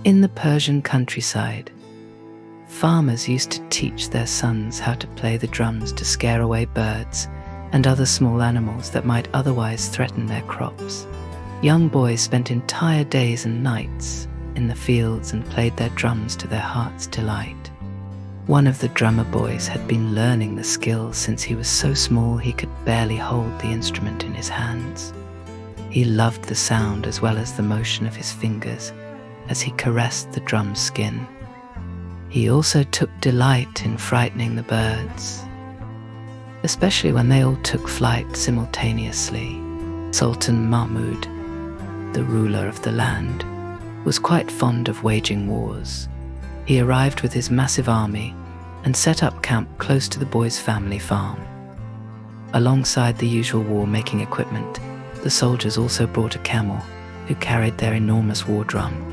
In the Persian countryside, farmers used to teach their sons how to play the drums to scare away birds and other small animals that might otherwise threaten their crops. Young boys spent entire days and nights in the fields and played their drums to their heart's delight. One of the drummer boys had been learning the skill since he was so small he could barely hold the instrument in his hands. He loved the sound as well as the motion of his fingers as he caressed the drum's skin. He also took delight in frightening the birds, especially when they all took flight simultaneously. Sultan Mahmud, the ruler of the land, was quite fond of waging wars. He arrived with his massive army and set up camp close to the boy's family farm. Alongside the usual war-making equipment, the soldiers also brought a camel who carried their enormous war drum.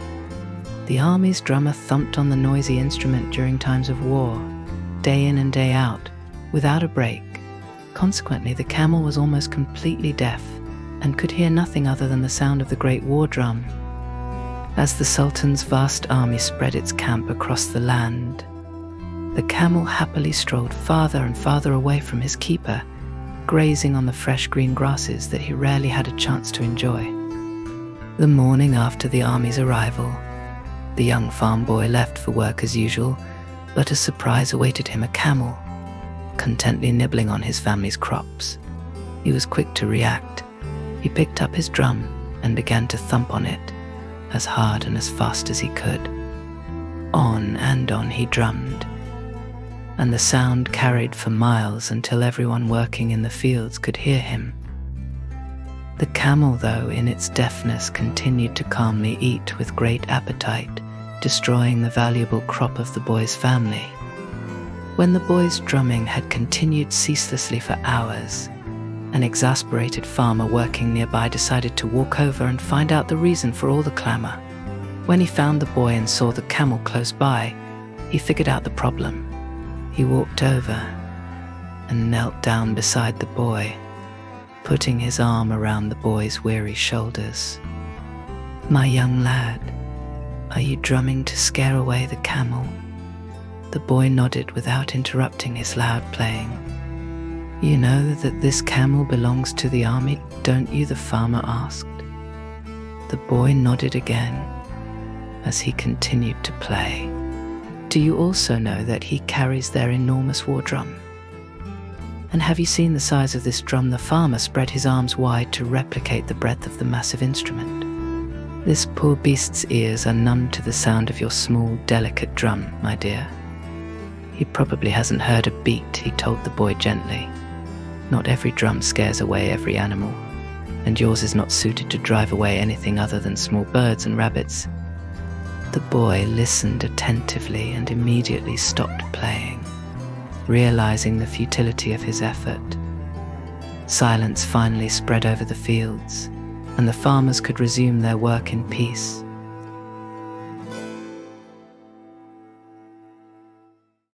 The army's drummer thumped on the noisy instrument during times of war, day in and day out, without a break. Consequently, the camel was almost completely deaf and could hear nothing other than the sound of the great war drum. As the Sultan's vast army spread its camp across the land, the camel happily strolled farther and farther away from his keeper, grazing on the fresh green grasses that he rarely had a chance to enjoy. The morning after the army's arrival, the young farm boy left for work as usual, but a surprise awaited him: a camel, contentedly nibbling on his family's crops. He was quick to react. He picked up his drum and began to thump on it, as hard and as fast as he could. On and on he drummed, and the sound carried for miles until everyone working in the fields could hear him. The camel, though, in its deafness, continued to calmly eat with great appetite, destroying the valuable crop of the boy's family. When the boy's drumming had continued ceaselessly for hours, an exasperated farmer working nearby decided to walk over and find out the reason for all the clamor. When he found the boy and saw the camel close by, he figured out the problem. He walked over and knelt down beside the boy, putting his arm around the boy's weary shoulders. "My young lad, are you drumming to scare away the camel?" The boy nodded without interrupting his loud playing. "You know that this camel belongs to the army, don't you?" the farmer asked. The boy nodded again as he continued to play. "Do you also know that he carries their enormous war drum? And have you seen the size of this drum?" The farmer spread his arms wide to replicate the breadth of the massive instrument. "This poor beast's ears are numbed to the sound of your small, delicate drum, my dear. He probably hasn't heard a beat," he told the boy gently. "Not every drum scares away every animal, and yours is not suited to drive away anything other than small birds and rabbits." The boy listened attentively and immediately stopped playing, realizing the futility of his effort. Silence finally spread over the fields, and the farmers could resume their work in peace.